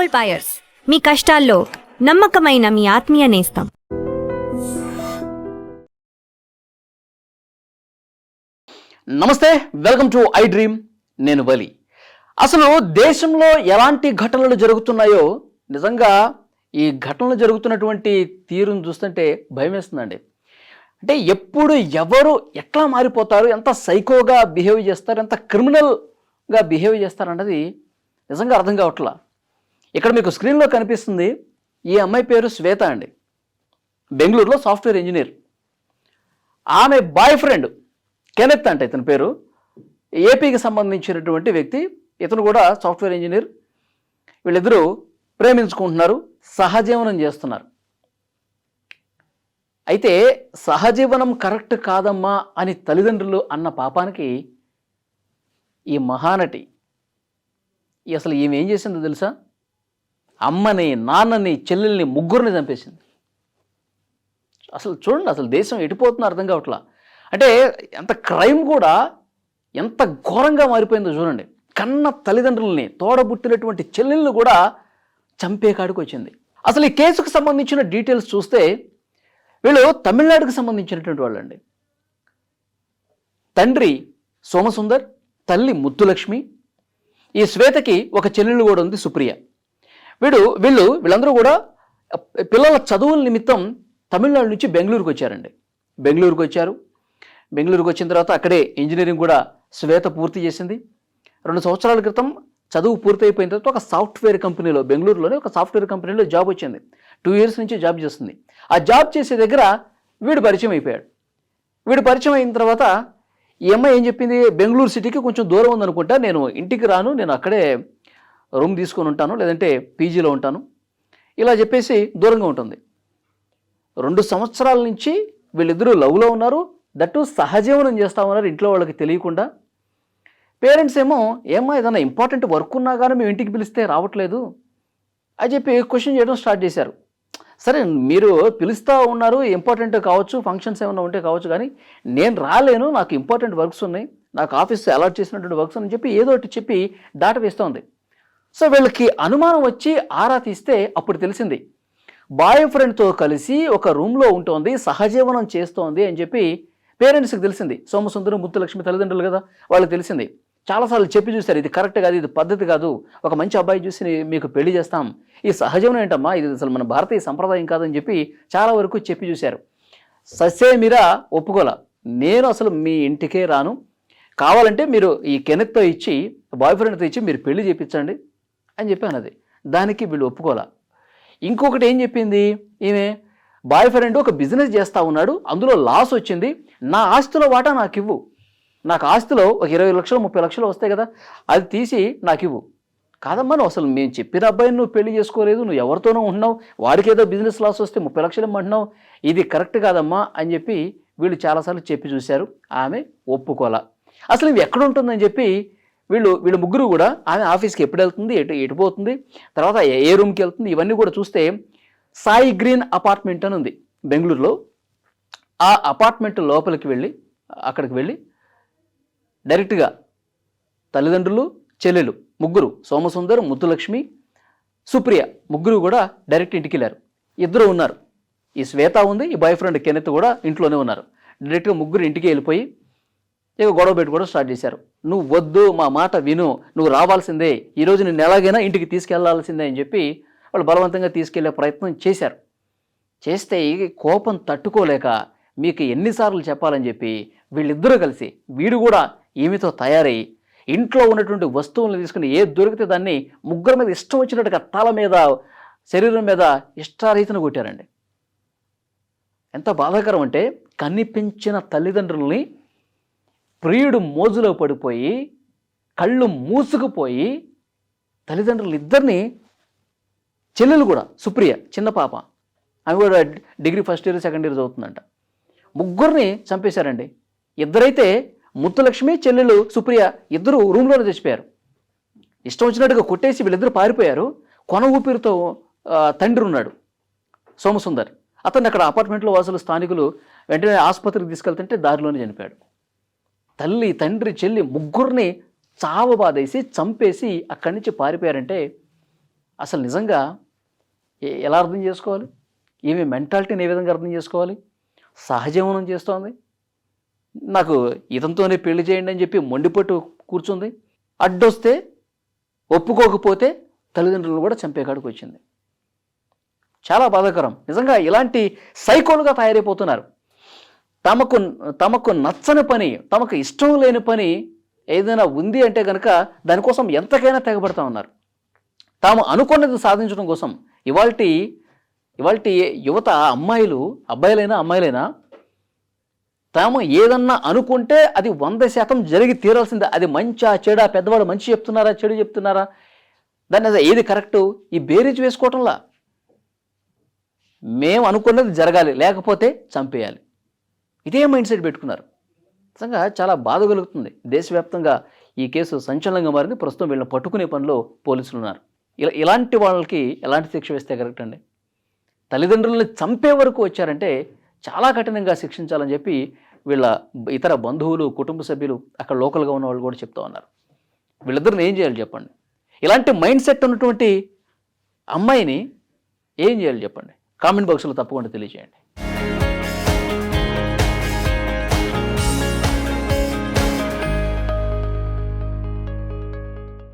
Gold buyers, మీ కష్టాల్లో నమ్మకమైన మీ ఆత్మీయ నేస్తం. నమస్తే, వెల్కమ్ టు ఐ డ్రీమ్. నేను వలి. అసలు దేశంలో ఎలాంటి ఘటనలు జరుగుతున్నాయో నిజంగా ఈ ఘటనలు జరుగుతున్నటువంటి తీరును చూస్తుంటే భయం వేస్తుందండి. అంటే ఎప్పుడు ఎవరు ఎట్లా మారిపోతారు, ఎంత సైకోగా బిహేవ్ చేస్తారు, ఎంత క్రిమినల్గా బిహేవ్ చేస్తారన్నది నిజంగా అర్థం కావట్లా. ఇక్కడ మీకు స్క్రీన్లో కనిపిస్తుంది, ఈ అమ్మాయి పేరు శ్వేత అండి. బెంగళూరులో సాఫ్ట్వేర్ ఇంజనీర్. ఆమె బాయ్ ఫ్రెండ్ కెనెత్ అంటే ఇతని పేరు, ఏపీకి సంబంధించినటువంటి వ్యక్తి. ఇతను కూడా సాఫ్ట్వేర్ ఇంజనీర్. వీళ్ళిద్దరూ ప్రేమించుకుంటున్నారు, సహజీవనం చేస్తున్నారు. అయితే సహజీవనం కరెక్ట్ కాదమ్మా అని తల్లిదండ్రులు అన్న పాపానికి ఈ మహానటి అసలు ఈమె ఏం చేసిందో తెలుసా? అమ్మని, నాన్నని, చెల్లెల్ని, ముగ్గురిని చంపేసింది. అసలు చూడండి, అసలు దేశం ఎటుపోతుందో అర్థం కావట్లా. అంటే ఎంత క్రైమ్ కూడా ఎంత ఘోరంగా మారిపోయిందో చూడండి. కన్న తల్లిదండ్రులని, తోడబుట్టినటువంటి చెల్లెళ్ళు కూడా చంపే కాడికి వచ్చింది. అసలు ఈ కేసుకు సంబంధించిన డీటెయిల్స్ చూస్తే వీళ్ళు తమిళనాడుకు సంబంధించినటువంటి వాళ్ళండి. తండ్రి సోమసుందర్, తల్లి ముద్దులక్ష్మి. ఈ శ్వేతకి ఒక చెల్లెళ్ళు కూడా ఉంది, సుప్రియ. వీళ్ళందరూ కూడా పిల్లల చదువుల నిమిత్తం తమిళనాడు నుంచి బెంగళూరుకు వచ్చారండి. బెంగళూరుకు వచ్చిన తర్వాత అక్కడే ఇంజనీరింగ్ కూడా శ్వేత పూర్తి చేసింది. 2 సంవత్సరాల క్రితం చదువు పూర్తి అయిపోయిన తర్వాత ఒక సాఫ్ట్వేర్ కంపెనీలో, బెంగళూరులోనే ఒక సాఫ్ట్వేర్ కంపెనీలో జాబ్ వచ్చింది. 2 years నుంచి జాబ్ చేస్తుంది. ఆ జాబ్ చేసే దగ్గర వీడు పరిచయం అయిపోయాడు. పరిచయం అయిన తర్వాత ఈ అమ్మాయి ఏం చెప్పింది, బెంగళూరు సిటీకి కొంచెం దూరం ఉందనుకుంటా, నేను ఇంటికి రాను, నేను అక్కడే రూమ్ తీసుకొని ఉంటాను, లేదంటే పీజీలో ఉంటాను, ఇలా చెప్పేసి దూరంగా ఉంటుంది. 2 సంవత్సరాల నుంచి వీళ్ళిద్దరూ లవ్లో ఉన్నారు. దట్టు సహజీవనం చేస్తూ ఉన్నారు ఇంట్లో వాళ్ళకి తెలియకుండా. పేరెంట్స్ ఏమో, ఏమ్మా ఏదైనా ఇంపార్టెంట్ వర్క్ ఉన్నా కానీ మేము ఇంటికి పిలిస్తే రావట్లేదు అని చెప్పి క్వశ్చన్ చేయడం స్టార్ట్ చేశారు. సరే, మీరు పిలుస్తూ ఉన్నారు, ఇంపార్టెంట్ కావచ్చు, ఫంక్షన్స్ ఏమైనా ఉంటే కావచ్చు, కానీ నేను రాలేను, నాకు ఇంపార్టెంట్ వర్క్స్ ఉన్నాయి, నాకు ఆఫీస్ అలాట్ చేసినటువంటి వర్క్స్ అని చెప్పి ఏదో ఒకటి చెప్పి దాట వేస్తోంది. సో వీళ్ళకి అనుమానం వచ్చి ఆరా తీస్తే అప్పుడు తెలిసింది, బాయ్ ఫ్రెండ్తో కలిసి ఒక రూమ్లో ఉంటోంది, సహజీవనం చేస్తోంది అని చెప్పి పేరెంట్స్కి తెలిసింది. సోమసుందరం, ముత్తులక్ష్మి తల్లిదండ్రులు కదా, వాళ్ళకి తెలిసింది. చాలాసార్లు చెప్పి చూశారు, ఇది కరెక్ట్ కాదు, ఇది పద్ధతి కాదు, ఒక మంచి అబ్బాయి చూసి మీకు పెళ్లి చేస్తాం, ఈ సహజీవనం ఏంటమ్మా, ఇది అసలు మన భారతీయ సంప్రదాయం కాదని చెప్పి చాలా వరకు చెప్పి చూశారు. ససేమిరా ఒప్పుకోలా, నేను అసలు మీ ఇంటికే రాను, కావాలంటే మీరు ఈ కెనెత్తో ఇచ్చి, బాయ్ ఫ్రెండ్తో ఇచ్చి మీరు పెళ్లి చేయించండి అని చెప్పి అన్నది. దానికి వీళ్ళు ఒప్పుకోలా. ఇంకొకటి ఏం చెప్పింది ఈమె, బాయ్ ఫ్రెండ్ ఒక బిజినెస్ చేస్తూ ఉన్నాడు, అందులో లాస్ వచ్చింది, నా ఆస్తిలో వాటా నాకు ఇవ్వు, నాకు ఆస్తిలో ఒక 20 లక్షలు 30 లక్షలు వస్తాయి కదా, అది తీసి నాకు ఇవ్వు. కాదమ్మా, నువ్వు అసలు మేము చెప్పిన అబ్బాయిని నువ్వు పెళ్లి చేసుకోలేదు, నువ్వు ఎవరితోనో ఉంటున్నావు, వాడికి ఏదో బిజినెస్ లాస్ వస్తే 30 లక్షలు ఇమ్మంటున్నావు, ఇది కరెక్ట్ కాదమ్మా అని చెప్పి వీళ్ళు చాలాసార్లు చెప్పి చూశారు. ఆమె ఒప్పుకోలా. అసలు ఇవి ఎక్కడ ఉంటుందని చెప్పి వీళ్ళు ముగ్గురు కూడా, ఆమె ఆఫీస్కి ఎప్పుడు వెళ్తుంది, ఎటు పోతుంది, తర్వాత ఏ రూమ్కి వెళ్తుంది, ఇవన్నీ కూడా చూస్తే సాయి గ్రీన్ అపార్ట్మెంట్ అని ఉంది బెంగళూరులో. ఆ అపార్ట్మెంట్ లోపలికి అక్కడికి వెళ్ళి డైరెక్ట్గా తల్లిదండ్రులు, చెల్లెలు ముగ్గురు, సోమసుందర్, ముద్దులక్ష్మి, సుప్రియ ముగ్గురు కూడా డైరెక్ట్ ఇంటికి వెళ్ళారు. ఇద్దరు ఉన్నారు, ఈ శ్వేత ఉంది, ఈ బాయ్ ఫ్రెండ్ కెనెత్ కూడా ఇంట్లోనే ఉన్నారు. డైరెక్ట్గా ముగ్గురు ఇంటికి వెళ్ళిపోయి ఇక గొడవ పెట్టుకోవడం స్టార్ట్ చేశారు. నువ్వు వద్దు, మా మాట విను, నువ్వు రావాల్సిందే, ఈరోజు నేను ఎలాగైనా ఇంటికి తీసుకెళ్లాల్సిందే అని చెప్పి వాళ్ళు బలవంతంగా తీసుకెళ్లే ప్రయత్నం చేశారు. చేస్తే కోపం తట్టుకోలేక మీకు ఎన్నిసార్లు చెప్పాలని చెప్పి వీళ్ళిద్దరూ కలిసి, వీడు కూడా ఈమెతో తయారై ఇంట్లో ఉన్నటువంటి వస్తువులను తీసుకుని ఏది దొరికితే దాన్ని ముగ్గురు మీద ఇష్టం వచ్చినట్టుగా తల మీద, శరీరం మీద ఇష్టారీతిని కొట్టారండి. ఎంత బాధాకరం అంటే, కనిపించిన తల్లిదండ్రుల్ని ప్రియుడు మోజులో పడిపోయి కళ్ళు మూసుకుపోయి తల్లిదండ్రులు ఇద్దరిని, చెల్లెలు కూడా సుప్రియ చిన్న పాప, ఆమె కూడా degree first year second year చదువుతుందంట, ముగ్గురిని చంపేశారండి. ఇద్దరైతే ముత్తులక్ష్మి, చెల్లెలు సుప్రియ ఇద్దరు రూమ్లోనే చచ్చిపోయారు. ఇష్టం వచ్చినట్టుగా కొట్టేసి వీళ్ళిద్దరు పారిపోయారు. కొన ఊపిరితో తండ్రి ఉన్నాడు సోమసుందర్, అతన్ని అక్కడ అపార్ట్మెంట్లో వాసులు, స్థానికులు వెంటనే ఆసుపత్రికి తీసుకెళ్తుంటే దారిలోనే చనిపోయాడు. తల్లి, తండ్రి, చెల్లి ముగ్గురిని చావబాదేసి చంపేసి అక్కడి నుంచి పారిపోయారంటే అసలు నిజంగా ఎలా అర్థం చేసుకోవాలి? ఈమె మెంటాలిటీని ఏ విధంగా అర్థం చేసుకోవాలి? సహజీవనం చేస్తోంది, నాకు ఇతనితోనే పెళ్లి చేయండి అని చెప్పి మొండిపట్టు కూర్చుంది, అడ్డొస్తే ఒప్పుకోకపోతే తల్లిదండ్రులను కూడా చంపేకాడికి వచ్చింది. చాలా బాధాకరం. నిజంగా ఇలాంటి సైకోలుగా తయారైపోతున్నారు. తమకు నచ్చని పని, తమకు ఇష్టం లేని పని ఏదైనా ఉంది అంటే కనుక దానికోసం ఎంతకైనా తెగబడతా ఉన్నారు. తాము అనుకున్నది సాధించడం కోసం ఇవాల్టి యువత, అబ్బాయిలైనా తాము ఏదన్నా అనుకుంటే అది 100% జరిగి తీరాల్సిందే. అది మంచా చెడా, పెద్దవాడు మంచి చెప్తున్నారా చెడు చెప్తున్నారా, దాన్ని ఏది కరెక్టు, ఈ బేరీజ్ వేసుకోవటంలా మేము అనుకున్నది జరగాలి, లేకపోతే చంపేయాలి, ఇదే మైండ్ సెట్ పెట్టుకున్నారు. నిజంగా చాలా బాధ కలుగుతుంది. దేశవ్యాప్తంగా ఈ కేసు సంచలనంగా మారింది. ప్రస్తుతం వీళ్ళని పట్టుకునే పనిలో పోలీసులు ఉన్నారు. ఇలాంటి వాళ్ళకి ఎలాంటి శిక్ష వేస్తే కరెక్ట్ అండి? తల్లిదండ్రులని చంపే వరకు వచ్చారంటే చాలా కఠినంగా శిక్షించాలని చెప్పి వీళ్ళ ఇతర బంధువులు, కుటుంబ సభ్యులు, అక్కడ లోకల్గా ఉన్న వాళ్ళు కూడా చెప్తా ఉన్నారు. వీళ్ళిద్దరిని ఏం చేయాలి చెప్పండి? ఇలాంటి మైండ్ సెట్ ఉన్నటువంటి అమ్మాయిని ఏం చేయాలి చెప్పండి? కామెంట్ బాక్స్లో తప్పకుండా తెలియజేయండి.